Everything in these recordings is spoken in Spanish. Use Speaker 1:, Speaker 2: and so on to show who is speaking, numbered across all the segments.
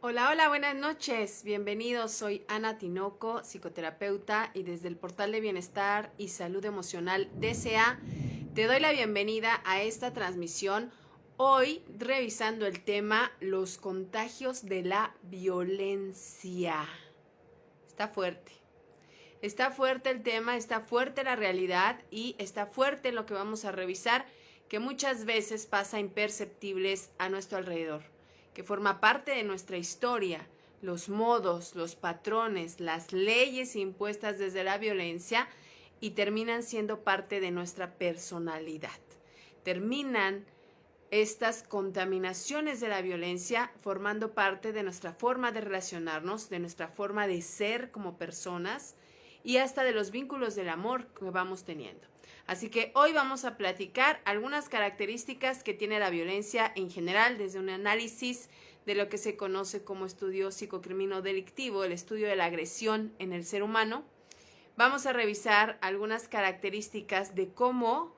Speaker 1: Hola, hola, buenas noches. Bienvenidos. Soy Ana Tinoco, psicoterapeuta y desde el Portal de Bienestar y Salud Emocional DCA te doy la bienvenida a esta transmisión. Hoy revisando el tema los contagios de la violencia. Está fuerte. Está fuerte el tema, está fuerte la realidad y está fuerte lo que vamos a revisar, que muchas veces pasa imperceptibles a nuestro alrededor, que forma parte de nuestra historia, los modos, los patrones, las leyes impuestas desde la violencia y terminan siendo parte de nuestra personalidad. Terminan estas contaminaciones de la violencia formando parte de nuestra forma de relacionarnos, de nuestra forma de ser como personas y hasta de los vínculos del amor que vamos teniendo. Así que hoy vamos a platicar algunas características que tiene la violencia en general desde un análisis de lo que se conoce como estudio psicocrimino-delictivo, el estudio de la agresión en el ser humano. Vamos a revisar algunas características de cómo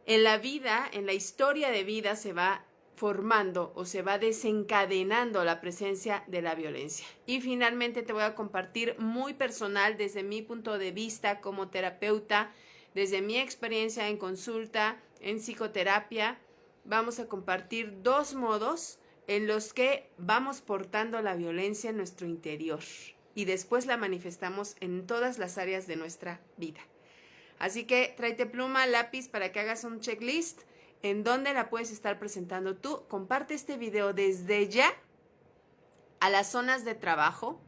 Speaker 1: en la vida, en la historia de vida se va formando o se va desencadenando la presencia de la violencia. Y finalmente te voy a compartir muy personal desde mi punto de vista como terapeuta, desde mi experiencia en consulta, en psicoterapia. Vamos a compartir dos modos en los que vamos portando la violencia en nuestro interior y después la manifestamos en todas las áreas de nuestra vida. Así que tráete pluma, lápiz para que hagas un checklist en donde la puedes estar presentando tú. Comparte este video desde ya a las zonas de trabajo,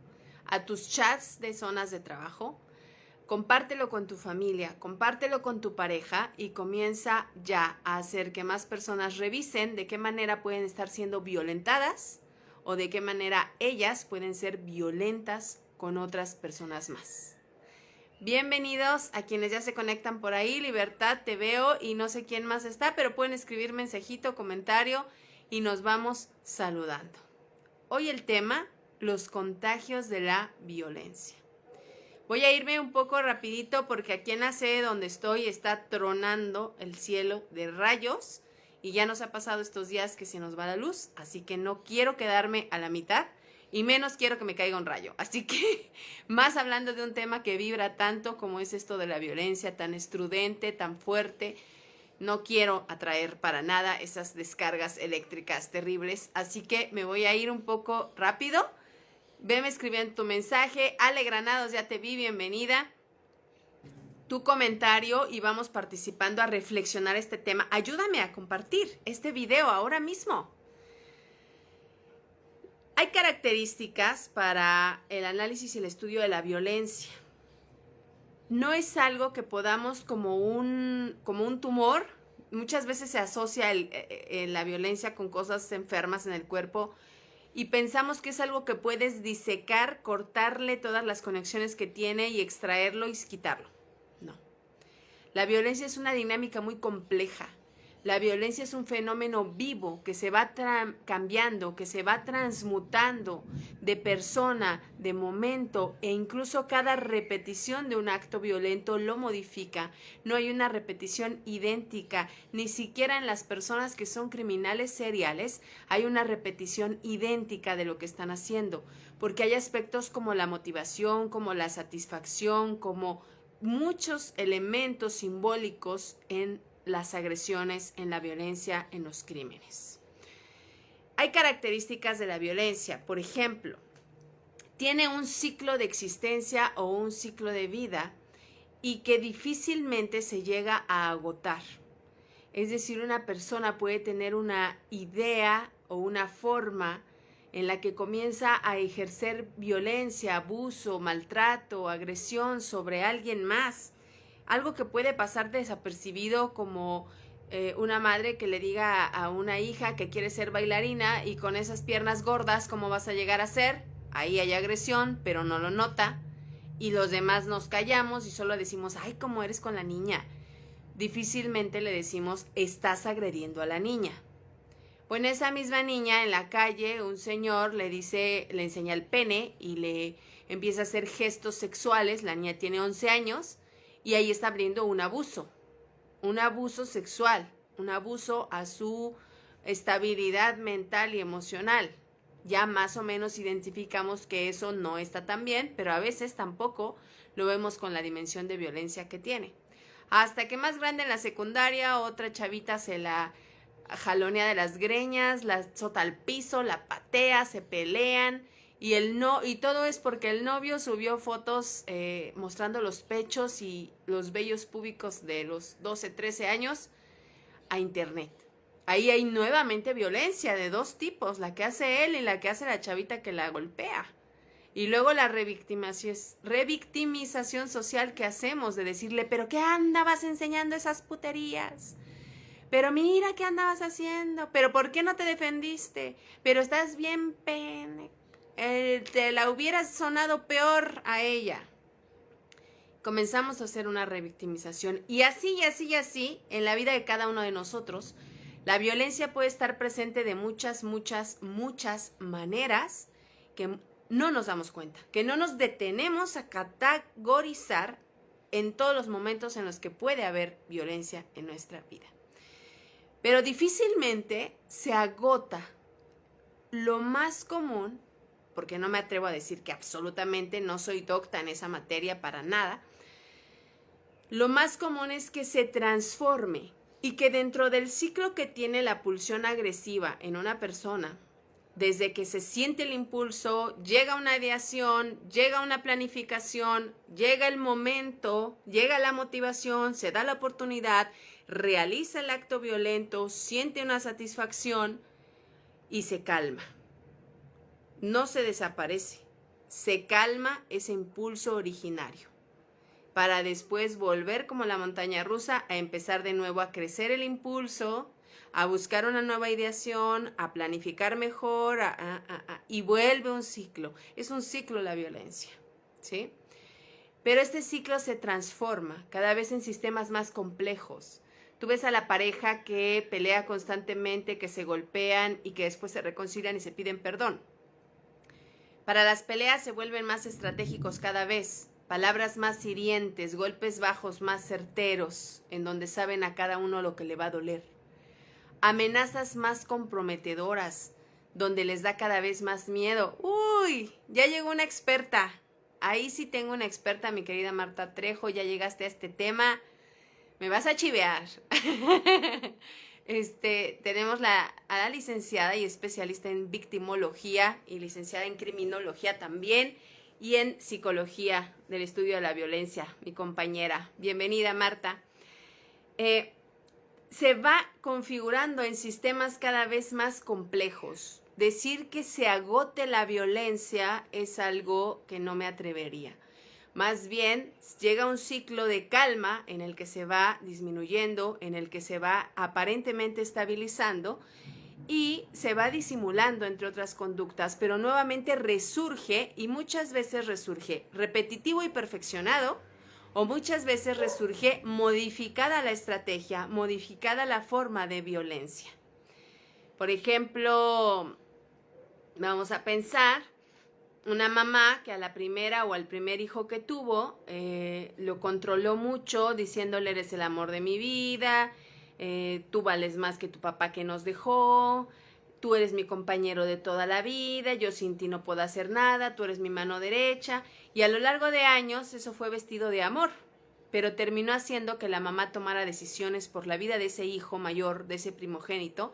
Speaker 1: a tus chats de zonas de trabajo. Compártelo con tu familia, compártelo con tu pareja y comienza ya a hacer que más personas revisen de qué manera pueden estar siendo violentadas o de qué manera ellas pueden ser violentas con otras personas más. Bienvenidos a quienes ya se conectan por ahí. Libertad, te veo y no sé quién más está, pero pueden escribir mensajito, comentario y nos vamos saludando. Hoy el tema, los contagios de la violencia. Voy a irme un poco rapidito porque aquí en la sede donde estoy está tronando el cielo de rayos y ya nos ha pasado estos días que se nos va la luz, así que no quiero quedarme a la mitad. Y menos quiero que me caiga un rayo. Así que, más hablando de un tema que vibra tanto como es esto de la violencia, tan estridente, tan fuerte, no quiero atraer para nada esas descargas eléctricas terribles. Así que me voy a ir un poco rápido. Veme escribiendo tu mensaje. Ale Granados, ya te vi, bienvenida. Tu comentario y vamos participando a reflexionar este tema. Ayúdame a compartir este video ahora mismo. Hay características para el análisis y el estudio de la violencia. No es algo que podamos como un tumor. Muchas veces se asocia la violencia con cosas enfermas en el cuerpo y pensamos que es algo que puedes disecar, cortarle todas las conexiones que tiene y extraerlo y quitarlo. No. La violencia es una dinámica muy compleja. La violencia es un fenómeno vivo que se va cambiando, que se va transmutando de persona, de momento e incluso cada repetición de un acto violento lo modifica. No hay una repetición idéntica, ni siquiera en las personas que son criminales seriales hay una repetición idéntica de lo que están haciendo, porque hay aspectos como la motivación, como la satisfacción, como muchos elementos simbólicos en las agresiones, en la violencia, en los crímenes. Hay características de la violencia, por ejemplo, tiene un ciclo de existencia o un ciclo de vida y que difícilmente se llega a agotar. Es decir, una persona puede tener una idea o una forma en la que comienza a ejercer violencia, abuso, maltrato, agresión sobre alguien más. Algo que puede pasar desapercibido como una madre que le diga a una hija que quiere ser bailarina y con esas piernas gordas, ¿cómo vas a llegar a ser? Ahí hay agresión, pero no lo nota. Y los demás nos callamos y solo decimos, ay, ¿cómo eres con la niña? Difícilmente le decimos, estás agrediendo a la niña. Bueno, esa misma niña en la calle, un señor le enseña el pene y le empieza a hacer gestos sexuales. La niña tiene 11 años. Y ahí está abriendo un abuso sexual, un abuso a su estabilidad mental y emocional. ya más o menos identificamos que eso no está tan bien, pero a veces tampoco lo vemos con la dimensión de violencia que tiene. Hasta que más grande en la secundaria, otra chavita se la jalonea de las greñas, la azota al piso, la patea, se pelean y todo es porque el novio subió fotos mostrando los pechos y los vellos púbicos de los 12, 13 años a internet. Ahí hay nuevamente violencia de dos tipos, la que hace él y la que hace la chavita que la golpea. Y luego la revictimización social que hacemos de decirle, pero ¿qué andabas enseñando esas puterías? Pero mira qué andabas haciendo, pero ¿por qué no te defendiste? Pero estás bien pene. Te la hubieras sonado peor a ella. Comenzamos a hacer una revictimización y así, en la vida de cada uno de nosotros, la violencia puede estar presente de muchas maneras que no nos damos cuenta, que no nos detenemos a categorizar en todos los momentos en los que puede haber violencia en nuestra vida. Pero difícilmente se agota lo más común, porque no me atrevo a decir que absolutamente no soy docta en esa materia para nada. Lo más común es que se transforme y que dentro del ciclo que tiene la pulsión agresiva en una persona, desde que se siente el impulso, llega una ideación, llega una planificación, llega el momento, llega la motivación, se da la oportunidad, realiza el acto violento, siente una satisfacción y se calma. No se desaparece, se calma ese impulso originario, para después volver como la montaña rusa a empezar de nuevo a crecer el impulso, a buscar una nueva ideación, a planificar mejor, y vuelve un ciclo. Es un ciclo la violencia, ¿sí? Pero este ciclo se transforma cada vez en sistemas más complejos. Tú ves a la pareja que pelea constantemente, que se golpean y que después se reconcilian y se piden perdón. Para las peleas se vuelven más estratégicos cada vez, palabras más hirientes, golpes bajos más certeros, en donde saben a cada uno lo que le va a doler. Amenazas más comprometedoras, donde les da cada vez más miedo. ¡Uy! Ya llegó una experta. Ahí sí tengo una experta, mi querida Marta Trejo, ya llegaste a este tema. Me vas a chivear. Tenemos a la licenciada y especialista en victimología y licenciada en criminología también y en psicología del estudio de la violencia, mi compañera. Bienvenida, Marta. Se va configurando en sistemas cada vez más complejos. Decir que se agote la violencia es algo que no me atrevería. Más bien, llega un ciclo de calma en el que se va disminuyendo, en el que se va aparentemente estabilizando y se va disimulando entre otras conductas, pero nuevamente resurge y muchas veces resurge repetitivo y perfeccionado, o muchas veces resurge modificada la estrategia, modificada la forma de violencia. Por ejemplo, vamos a pensar una mamá que a la primera o al primer hijo que tuvo lo controló mucho diciéndole eres el amor de mi vida, tú vales más que tu papá que nos dejó, tú eres mi compañero de toda la vida, yo sin ti no puedo hacer nada, tú eres mi mano derecha. Y a lo largo de años eso fue vestido de amor, pero terminó haciendo que la mamá tomara decisiones por la vida de ese hijo mayor, de ese primogénito,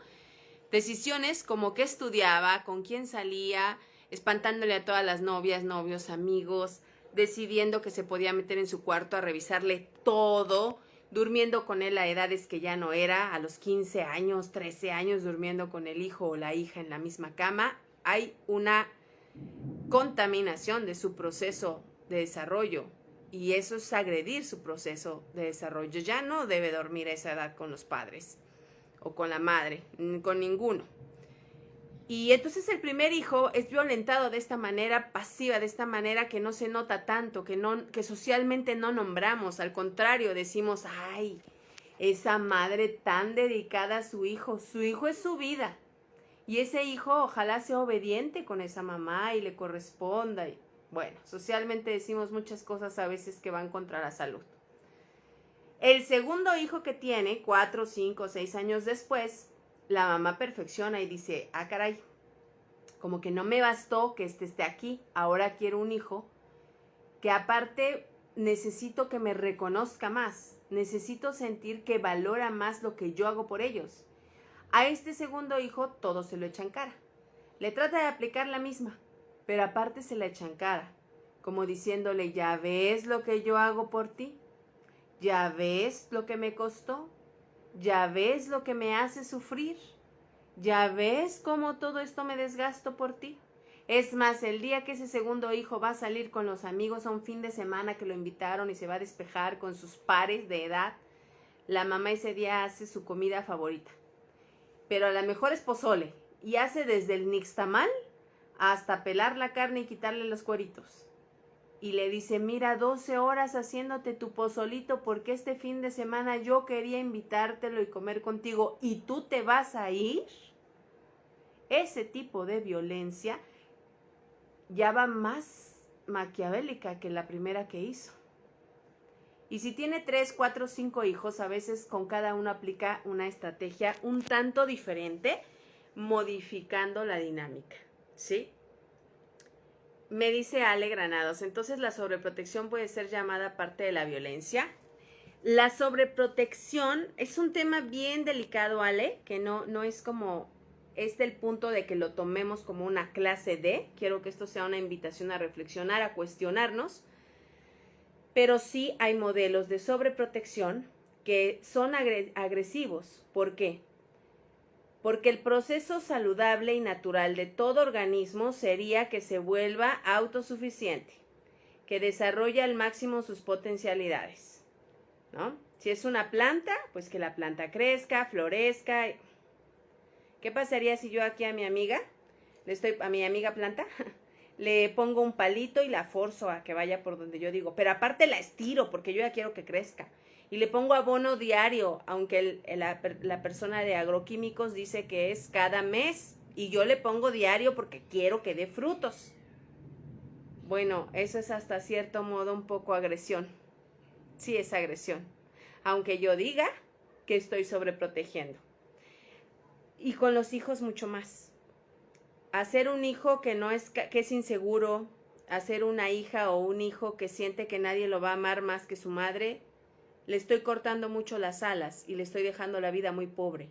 Speaker 1: decisiones como qué estudiaba, con quién salía, espantándole a todas las novias, novios, amigos, decidiendo que se podía meter en su cuarto a revisarle todo, durmiendo con él a edades que ya no era, a los 15 años, 13 años, durmiendo con el hijo o la hija en la misma cama. Hay una contaminación de su proceso de desarrollo y eso es agredir su proceso de desarrollo. Ya no debe dormir a esa edad con los padres o con la madre, con ninguno. Y entonces el primer hijo es violentado de esta manera pasiva, de esta manera que no se nota tanto, que socialmente no nombramos. Al contrario, decimos, ay, esa madre tan dedicada a su hijo es su vida. Y ese hijo ojalá sea obediente con esa mamá y le corresponda. Y, bueno, socialmente decimos muchas cosas a veces que van contra la salud. El segundo hijo que tiene, 4, 5, 6 años después, la mamá perfecciona y dice, ah, caray, como que no me bastó que esté aquí, ahora quiero un hijo, que aparte necesito que me reconozca más, necesito sentir que valora más lo que yo hago por ellos. A este segundo hijo todo se lo echa en cara. Le trata de aplicar la misma, pero aparte se la echa en cara, como diciéndole, ¿ya ves lo que yo hago por ti? ¿Ya ves lo que me costó? ¿Ya ves lo que me hace sufrir? ¿Ya ves cómo todo esto me desgasto por ti? Es más, el día que ese segundo hijo va a salir con los amigos a un fin de semana que lo invitaron y se va a despejar con sus pares de edad, la mamá ese día hace su comida favorita. Pero a lo mejor es pozole y hace desde el nixtamal hasta pelar la carne y quitarle los cueritos. Y le dice, mira, 12 horas haciéndote tu pozolito porque este fin de semana yo quería invitártelo y comer contigo y tú te vas a ir. Ese tipo de violencia ya va más maquiavélica que la primera que hizo. Y si tiene 3, 4, 5 hijos, a veces con cada uno aplica una estrategia un tanto diferente, modificando la dinámica, ¿sí? Me dice Ale Granados, entonces la sobreprotección puede ser llamada parte de la violencia. La sobreprotección es un tema bien delicado, Ale, que no es como, el punto de que lo tomemos como una clase de, quiero que esto sea una invitación a reflexionar, a cuestionarnos, pero sí hay modelos de sobreprotección que son agresivos. ¿Por qué? Porque el proceso saludable y natural de todo organismo sería que se vuelva autosuficiente, que desarrolle al máximo sus potencialidades, ¿no? Si es una planta, pues que la planta crezca, florezca. ¿Qué pasaría si yo aquí a mi amiga, a mi amiga planta, le pongo un palito y la forzo a que vaya por donde yo digo? Pero aparte la estiro porque yo ya quiero que crezca. Y le pongo abono diario, aunque la persona de agroquímicos dice que es cada mes. Y yo le pongo diario porque quiero que dé frutos. Bueno, eso es hasta cierto modo un poco agresión. Sí, es agresión. Aunque yo diga que estoy sobreprotegiendo. Y con los hijos mucho más. Hacer un hijo que es inseguro, hacer una hija o un hijo que siente que nadie lo va a amar más que su madre, le estoy cortando mucho las alas y le estoy dejando la vida muy pobre.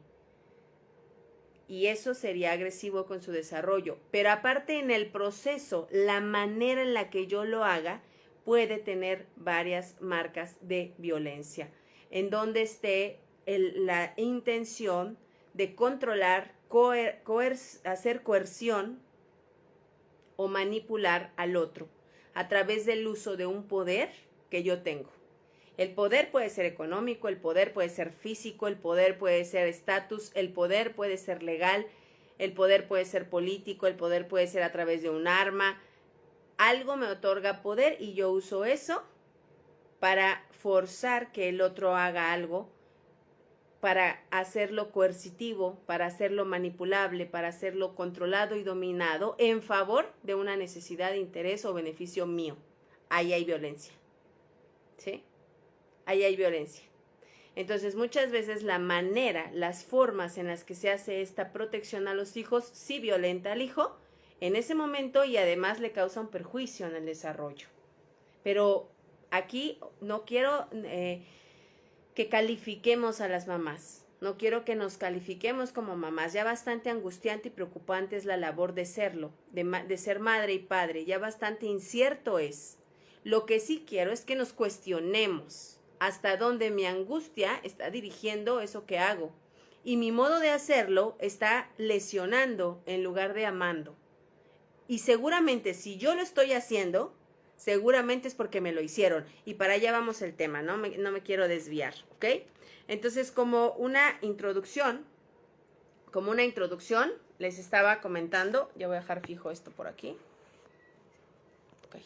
Speaker 1: Y eso sería agresivo con su desarrollo. Pero aparte en el proceso, la manera en la que yo lo haga puede tener varias marcas de violencia, en donde esté la intención de controlar, hacer coerción o manipular al otro a través del uso de un poder que yo tengo. El poder puede ser económico, el poder puede ser físico, el poder puede ser estatus, el poder puede ser legal, el poder puede ser político, el poder puede ser a través de un arma. Algo me otorga poder y yo uso eso para forzar que el otro haga algo, para hacerlo coercitivo, para hacerlo manipulable, para hacerlo controlado y dominado en favor de una necesidad, interés o beneficio mío. Ahí hay violencia, ¿sí? Ahí hay violencia. Entonces, muchas veces la manera, las formas en las que se hace esta protección a los hijos, sí violenta al hijo en ese momento y además le causa un perjuicio en el desarrollo. Pero aquí no quiero que califiquemos a las mamás. No quiero que nos califiquemos como mamás. Ya bastante angustiante y preocupante es la labor de serlo, de ser madre y padre. Ya bastante incierto es. Lo que sí quiero es que nos cuestionemos hasta dónde mi angustia está dirigiendo eso que hago. Y mi modo de hacerlo está lesionando en lugar de amando. Y seguramente si yo lo estoy haciendo, seguramente es porque me lo hicieron. Y para allá vamos el tema, no me quiero desviar, ¿ok? Entonces, como una introducción, les estaba comentando, ya voy a dejar fijo esto por aquí. Okay.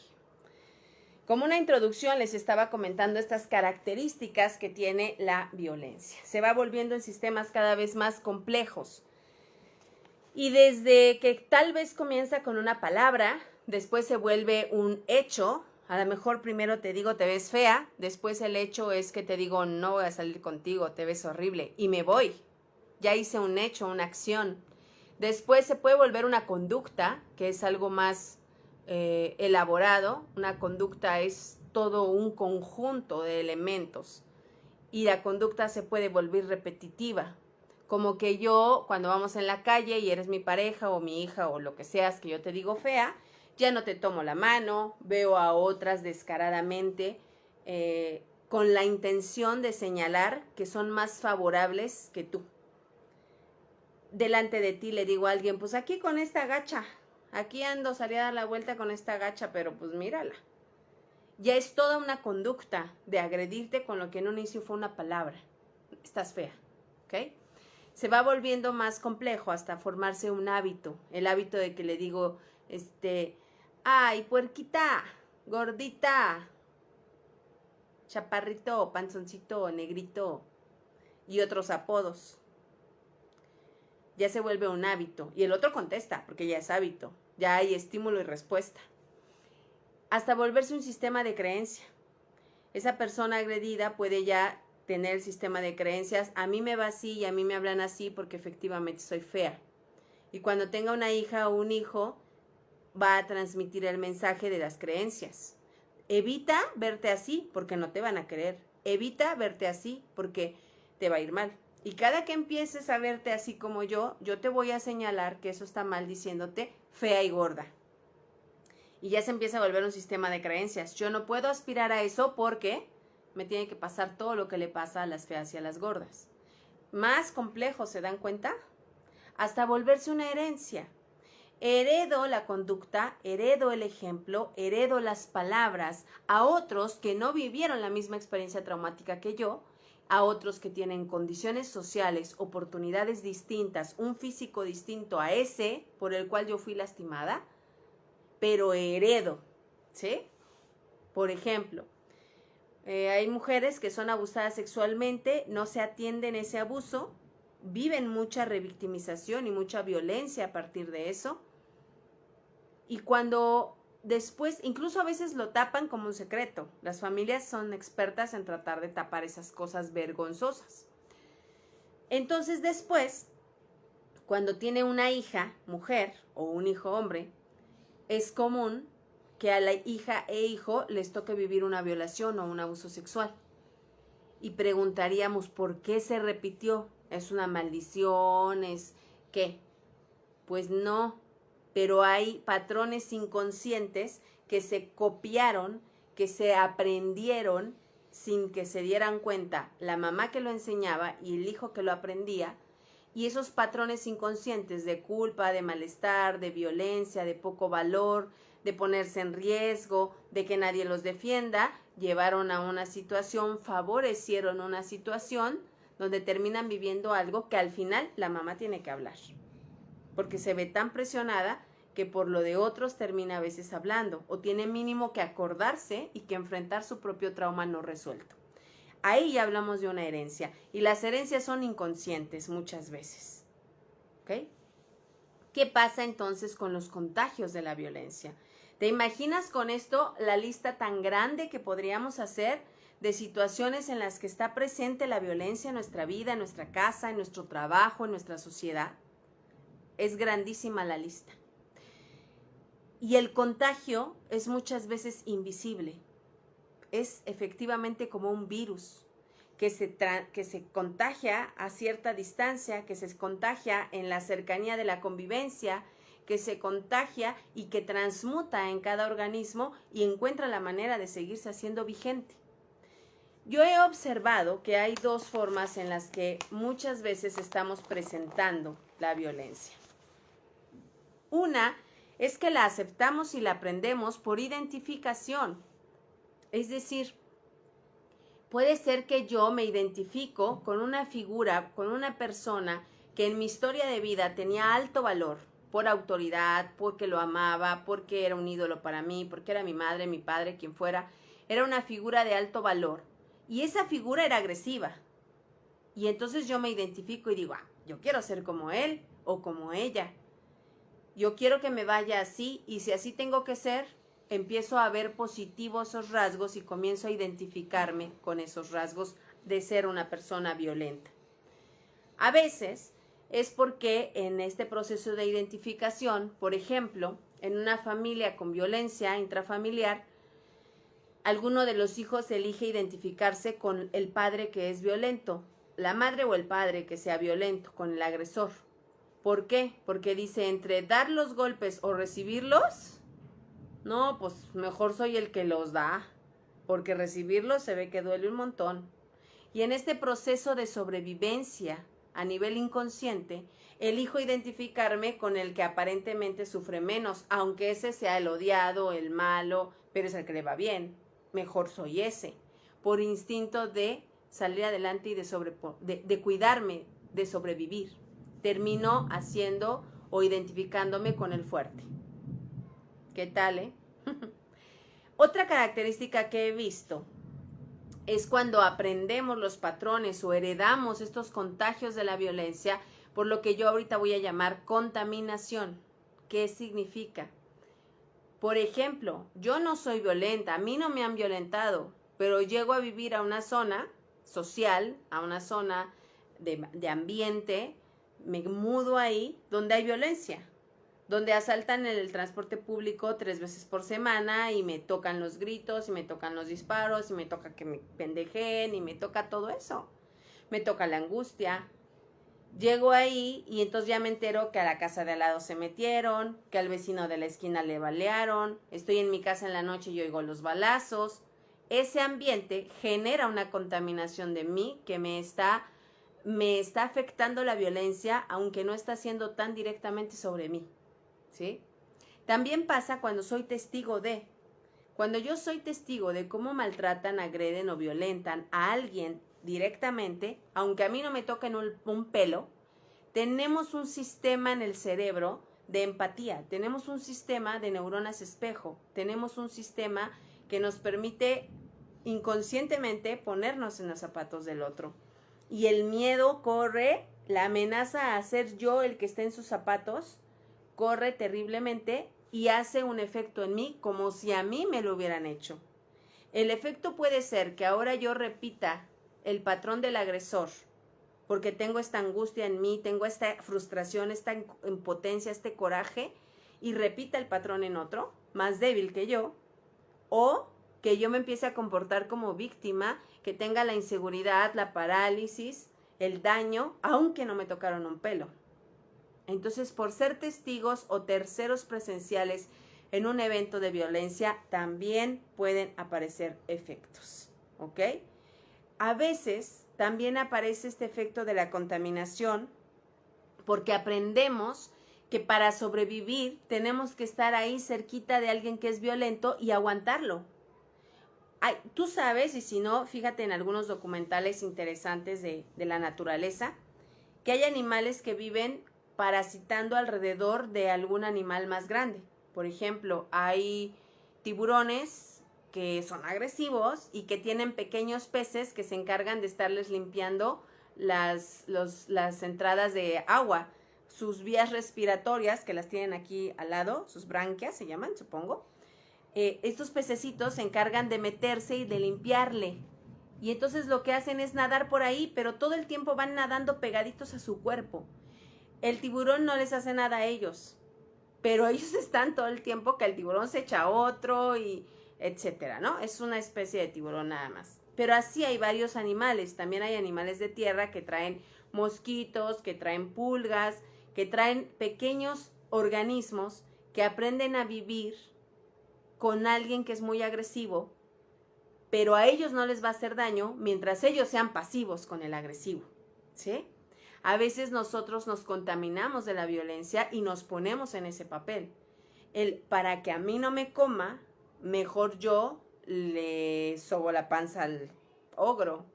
Speaker 1: Como una introducción les estaba comentando estas características que tiene la violencia. Se va volviendo en sistemas cada vez más complejos. Y desde que tal vez comienza con una palabra, después se vuelve un hecho. A lo mejor primero te digo te ves fea, después el hecho es que te digo no voy a salir contigo, te ves horrible y me voy. Ya hice un hecho, una acción. Después se puede volver una conducta, que es algo más elaborado. Una conducta es todo un conjunto de elementos y la conducta se puede volver repetitiva. Como que yo, cuando vamos en la calle y eres mi pareja o mi hija o lo que seas que yo te digo fea, ya no te tomo la mano, veo a otras descaradamente con la intención de señalar que son más favorables que tú. Delante de ti le digo a alguien, pues aquí con esta gacha, aquí ando, salí a dar la vuelta con esta gacha, pero pues mírala. Ya es toda una conducta de agredirte con lo que en un inicio fue una palabra. Estás fea, ¿ok? Se va volviendo más complejo hasta formarse un hábito. El hábito de que le digo, ay, puerquita, gordita, chaparrito, panzoncito, negrito y otros apodos. Ya se vuelve un hábito. Y el otro contesta, porque ya es hábito. Ya hay estímulo y respuesta. Hasta volverse un sistema de creencia. Esa persona agredida puede ya tener el sistema de creencias. A mí me va así y a mí me hablan así porque efectivamente soy fea. Y cuando tenga una hija o un hijo, va a transmitir el mensaje de las creencias. Evita verte así porque no te van a querer. Evita verte así porque te va a ir mal. Y cada que empieces a verte así como yo te voy a señalar que eso está mal diciéndote fea y gorda. Y ya se empieza a volver un sistema de creencias. Yo no puedo aspirar a eso porque me tiene que pasar todo lo que le pasa a las feas y a las gordas. Más complejo, ¿se dan cuenta? Hasta volverse una herencia. Heredo la conducta, heredo el ejemplo, heredo las palabras a otros que no vivieron la misma experiencia traumática que yo, a otros que tienen condiciones sociales, oportunidades distintas, un físico distinto a ese por el cual yo fui lastimada, pero heredo, ¿sí? Por ejemplo, hay mujeres que son abusadas sexualmente, no se atienden ese abuso, viven mucha revictimización y mucha violencia a partir de eso, y cuando después, incluso a veces lo tapan como un secreto. Las familias son expertas en tratar de tapar esas cosas vergonzosas. Entonces después, cuando tiene una hija, mujer, o un hijo, hombre, es común que a la hija e hijo les toque vivir una violación o un abuso sexual. Y preguntaríamos, ¿por qué se repitió? ¿Es una maldición? ¿Es qué? Pues no, pero hay patrones inconscientes que se copiaron, que se aprendieron sin que se dieran cuenta la mamá que lo enseñaba y el hijo que lo aprendía, y esos patrones inconscientes de culpa, de malestar, de violencia, de poco valor, de ponerse en riesgo, de que nadie los defienda, llevaron a una situación, favorecieron una situación donde terminan viviendo algo que al final la mamá tiene que hablar, porque se ve tan presionada que por lo de otros termina a veces hablando, o tiene mínimo que acordarse y que enfrentar su propio trauma no resuelto. Ahí ya hablamos de una herencia, y las herencias son inconscientes muchas veces. ¿Ok? ¿Qué pasa entonces con los contagios de la violencia? ¿Te imaginas con esto la lista tan grande que podríamos hacer de situaciones en las que está presente la violencia en nuestra vida, en nuestra casa, en nuestro trabajo, en nuestra sociedad? Es grandísima la lista. Y el contagio es muchas veces invisible. Es efectivamente como un virus que se contagia a cierta distancia, que se contagia en la cercanía de la convivencia, que se contagia y que transmuta en cada organismo y encuentra la manera de seguirse haciendo vigente. Yo he observado que hay dos formas en las que muchas veces estamos presentando la violencia. Una es que la aceptamos y la aprendemos por identificación. Es decir, puede ser que yo me identifico con una figura, con una persona que en mi historia de vida tenía alto valor, por autoridad, porque lo amaba, porque era un ídolo para mí, porque era mi madre, mi padre, quien fuera. Era una figura de alto valor. Y esa figura era agresiva. Y entonces yo me identifico y digo, yo quiero ser como él o como ella. Yo quiero que me vaya así, y si así tengo que ser, empiezo a ver positivo esos rasgos y comienzo a identificarme con esos rasgos de ser una persona violenta. A veces es porque en este proceso de identificación, por ejemplo, en una familia con violencia intrafamiliar, alguno de los hijos elige identificarse con el padre que es violento, la madre o el padre que sea violento, con el agresor. ¿Por qué? Porque dice, entre dar los golpes o recibirlos, no, pues mejor soy el que los da, porque recibirlos se ve que duele un montón. Y en este proceso de sobrevivencia a nivel inconsciente, elijo identificarme con el que aparentemente sufre menos, aunque ese sea el odiado, el malo, pero es el que le va bien. Mejor soy ese, por instinto de salir adelante y de cuidarme, de sobrevivir. Termino haciendo o identificándome con el fuerte. ¿Qué tal, eh? Otra característica que he visto es cuando aprendemos los patrones o heredamos estos contagios de la violencia, por lo que yo ahorita voy a llamar contaminación. ¿Qué significa? Por ejemplo, yo no soy violenta, a mí no me han violentado, pero llego a vivir a una zona social, a una zona de ambiente, me mudo ahí donde hay violencia, donde asaltan en el transporte público 3 veces por semana y me tocan los gritos y me tocan los disparos y me toca que me pendejeen y me toca todo eso. Me toca la angustia. Llego ahí y entonces ya me entero que a la casa de al lado se metieron, que al vecino de la esquina le balearon, estoy en mi casa en la noche y oigo los balazos. Ese ambiente genera una contaminación de mí que me está afectando la violencia, aunque no está siendo tan directamente sobre mí, ¿sí? También pasa cuando soy testigo de, cuando yo soy testigo de cómo maltratan, agreden o violentan a alguien directamente, aunque a mí no me toquen un pelo, tenemos un sistema en el cerebro de empatía, tenemos un sistema de neuronas espejo, tenemos un sistema que nos permite inconscientemente ponernos en los zapatos del otro. Y el miedo corre, la amenaza a ser yo el que esté en sus zapatos, corre terriblemente y hace un efecto en mí como si a mí me lo hubieran hecho. El efecto puede ser que ahora yo repita el patrón del agresor, porque tengo esta angustia en mí, tengo esta frustración, esta impotencia, este coraje, y repita el patrón en otro, más débil que yo, o que yo me empiece a comportar como víctima, que tenga la inseguridad, la parálisis, el daño, aunque no me tocaron un pelo. Entonces, por ser testigos o terceros presenciales en un evento de violencia, también pueden aparecer efectos, ¿ok? A veces también aparece este efecto de la contaminación porque aprendemos que para sobrevivir tenemos que estar ahí cerquita de alguien que es violento y aguantarlo. Ay, tú sabes, y si no, fíjate en algunos documentales interesantes de la naturaleza, que hay animales que viven parasitando alrededor de algún animal más grande. Por ejemplo, hay tiburones que son agresivos y que tienen pequeños peces que se encargan de estarles limpiando las entradas de agua, sus vías respiratorias, que las tienen aquí al lado, sus branquias se llaman, supongo. Estos pececitos se encargan de meterse y de limpiarle. Y entonces lo que hacen es nadar por ahí, pero todo el tiempo van nadando pegaditos a su cuerpo. El tiburón no les hace nada a ellos, pero ellos están todo el tiempo que el tiburón se echa otro y etcétera, ¿no? Es una especie de tiburón nada más. Pero así hay varios animales. También hay animales de tierra que traen mosquitos, que traen pulgas, que traen pequeños organismos que aprenden a vivir con alguien que es muy agresivo, pero a ellos no les va a hacer daño mientras ellos sean pasivos con el agresivo, ¿sí? A veces nosotros nos contaminamos de la violencia y nos ponemos en ese papel. Para que a mí no me coma, mejor yo le sobo la panza al ogro.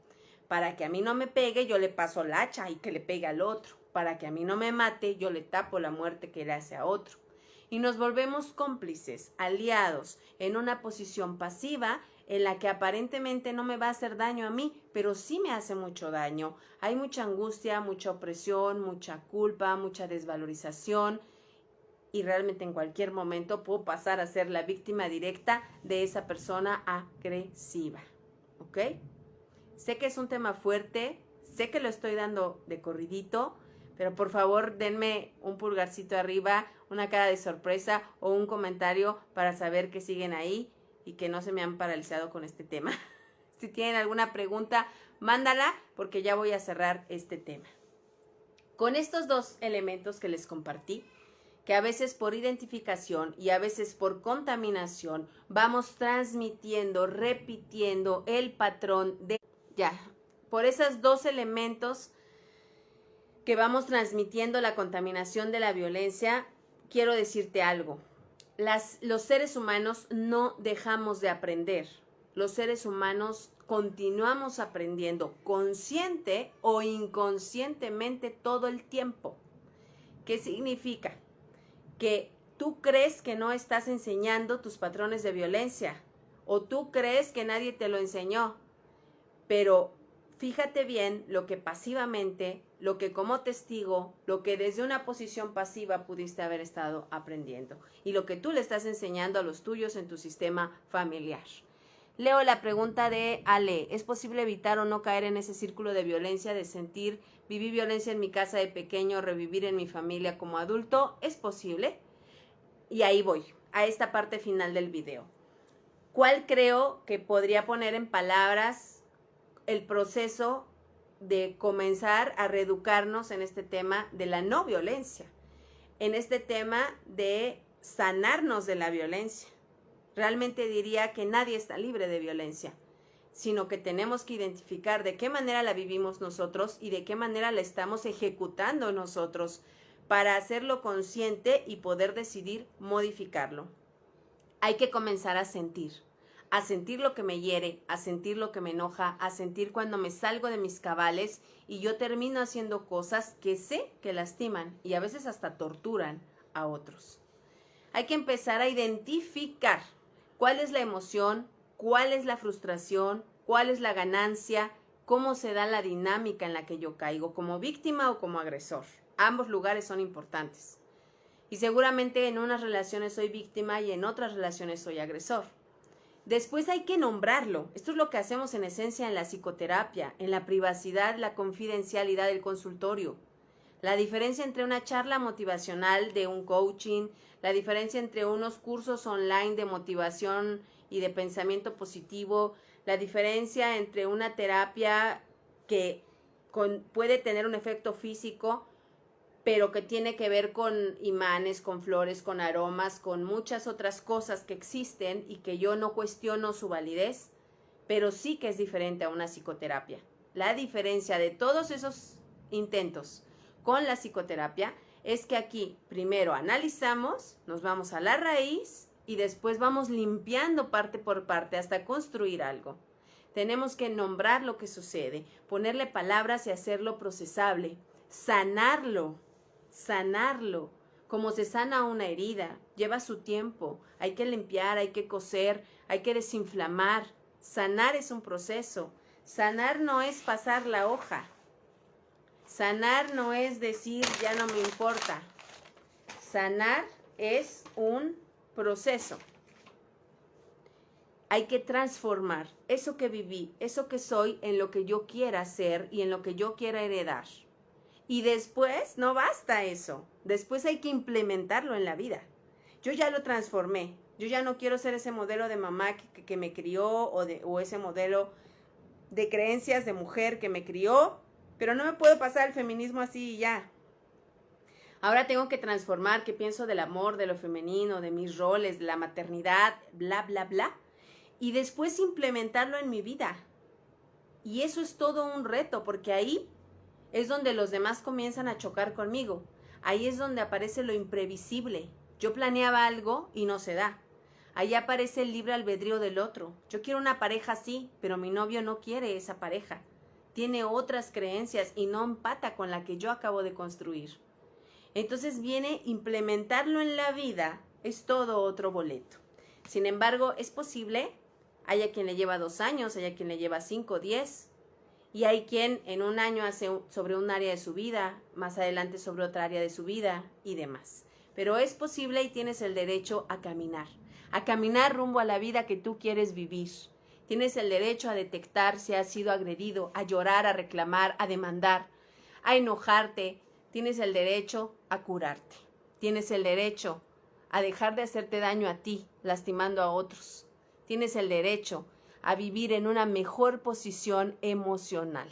Speaker 1: Para que a mí no me pegue, yo le paso la hacha y que le pegue al otro. Para que a mí no me mate, yo le tapo la muerte que le hace a otro. Y nos volvemos cómplices, aliados, en una posición pasiva en la que aparentemente no me va a hacer daño a mí, pero sí me hace mucho daño. Hay mucha angustia, mucha opresión, mucha culpa, mucha desvalorización y realmente en cualquier momento puedo pasar a ser la víctima directa de esa persona agresiva, ¿ok? Sé que es un tema fuerte, sé que lo estoy dando de corridito, pero por favor denme un pulgarcito arriba, una cara de sorpresa o un comentario para saber que siguen ahí y que no se me han paralizado con este tema. Si tienen alguna pregunta, mándala porque ya voy a cerrar este tema. Con estos dos elementos que les compartí, que a veces por identificación y a veces por contaminación vamos transmitiendo, repitiendo el patrón de... Ya, por esos dos elementos que vamos transmitiendo la contaminación de la violencia, quiero decirte algo. Los seres humanos no dejamos de aprender. Los seres humanos continuamos aprendiendo consciente o inconscientemente todo el tiempo. ¿Qué significa? Que tú crees que no estás enseñando tus patrones de violencia o tú crees que nadie te lo enseñó, pero fíjate bien lo que pasivamente, lo que como testigo, lo que desde una posición pasiva pudiste haber estado aprendiendo y lo que tú le estás enseñando a los tuyos en tu sistema familiar. Leo la pregunta de Ale. ¿Es posible evitar o no caer en ese círculo de violencia, de sentir, viví violencia en mi casa de pequeño, revivir en mi familia como adulto? ¿Es posible? Y ahí voy, a esta parte final del video. ¿Cuál creo que podría poner en palabras el proceso de comenzar a reeducarnos en este tema de la no violencia? En este tema de sanarnos de la violencia. Realmente diría que nadie está libre de violencia, sino que tenemos que identificar de qué manera la vivimos nosotros y de qué manera la estamos ejecutando nosotros para hacerlo consciente y poder decidir modificarlo. Hay que comenzar a sentir lo que me hiere, a sentir lo que me enoja, a sentir cuando me salgo de mis cabales y yo termino haciendo cosas que sé que lastiman y a veces hasta torturan a otros. Hay que empezar a identificar cuál es la emoción, cuál es la frustración, cuál es la ganancia, cómo se da la dinámica en la que yo caigo, como víctima o como agresor. Ambos lugares son importantes. Y seguramente en unas relaciones soy víctima y en otras relaciones soy agresor. Después hay que nombrarlo. Esto es lo que hacemos en esencia en la psicoterapia, en la privacidad, la confidencialidad del consultorio. La diferencia entre una charla motivacional de un coaching, la diferencia entre unos cursos online de motivación y de pensamiento positivo, la diferencia entre una terapia que puede tener un efecto físico, pero que tiene que ver con imanes, con flores, con aromas, con muchas otras cosas que existen y que yo no cuestiono su validez, pero sí que es diferente a una psicoterapia. La diferencia de todos esos intentos con la psicoterapia es que aquí primero analizamos, nos vamos a la raíz y después vamos limpiando parte por parte hasta construir algo. Tenemos que nombrar lo que sucede, ponerle palabras y hacerlo procesable, sanarlo, como se sana una herida, lleva su tiempo, hay que limpiar, hay que coser, hay que desinflamar. Sanar es un proceso, sanar no es pasar la hoja. Sanar no es decir, ya no me importa. Sanar es un proceso. Hay que transformar eso que viví, eso que soy, en lo que yo quiera ser y en lo que yo quiera heredar. Y después no basta eso. Después hay que implementarlo en la vida. Yo ya lo transformé. Yo ya no quiero ser ese modelo de mamá que me crió o ese modelo de creencias de mujer que me crió. Pero no me puedo pasar el feminismo así y ya. Ahora tengo que transformar qué pienso del amor, de lo femenino, de mis roles, de la maternidad, bla, bla, bla. Y después implementarlo en mi vida. Y eso es todo un reto, porque ahí es donde los demás comienzan a chocar conmigo. Ahí es donde aparece lo imprevisible. Yo planeaba algo y no se da. Ahí aparece el libre albedrío del otro. Yo quiero una pareja así, pero mi novio no quiere esa pareja. Tiene otras creencias y no empata con la que yo acabo de construir. Entonces viene implementarlo en la vida, es todo otro boleto. Sin embargo, es posible, hay a quien le lleva 2 años, hay a quien le lleva 5, 10, y hay quien en un año hace sobre un área de su vida, más adelante sobre otra área de su vida y demás. Pero es posible y tienes el derecho a caminar rumbo a la vida que tú quieres vivir. Tienes el derecho a detectar si has sido agredido, a llorar, a reclamar, a demandar, a enojarte. tienes el derecho a curarte. Tienes el derecho a dejar de hacerte daño a ti, lastimando a otros. Tienes el derecho a vivir en una mejor posición emocional.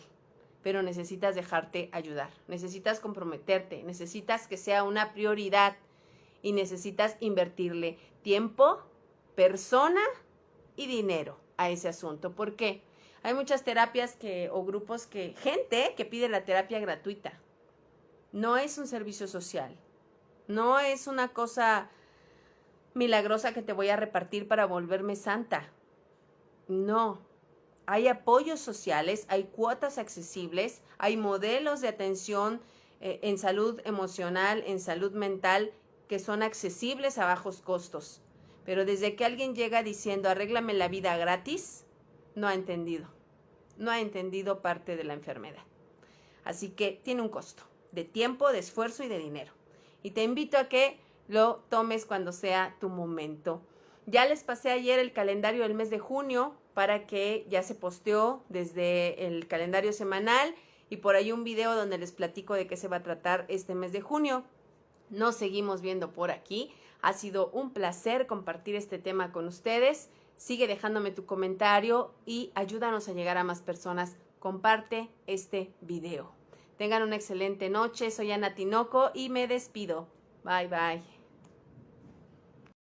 Speaker 1: Pero necesitas dejarte ayudar, necesitas comprometerte, necesitas que sea una prioridad y necesitas invertirle tiempo, persona y dinero a ese asunto. ¿Por qué? Hay muchas terapias o grupos gente que pide la terapia gratuita. No es un servicio social, no es una cosa milagrosa que te voy a repartir para volverme santa. No. Hay apoyos sociales, hay cuotas accesibles, hay modelos de atención en salud emocional, en salud mental, que son accesibles a bajos costos. Pero desde que alguien llega diciendo arréglame la vida gratis, no ha entendido. No ha entendido parte de la enfermedad. Así que tiene un costo de tiempo, de esfuerzo y de dinero. Y te invito a que lo tomes cuando sea tu momento. Ya les pasé ayer el calendario del mes de junio para que ya se posteó desde el calendario semanal y por ahí un video donde les platico de qué se va a tratar este mes de junio. Nos seguimos viendo por aquí. Ha sido un placer compartir este tema con ustedes. Sigue dejándome tu comentario y ayúdanos a llegar a más personas. Comparte este video. Tengan una excelente noche. Soy Ana Tinoco y me despido. Bye, bye.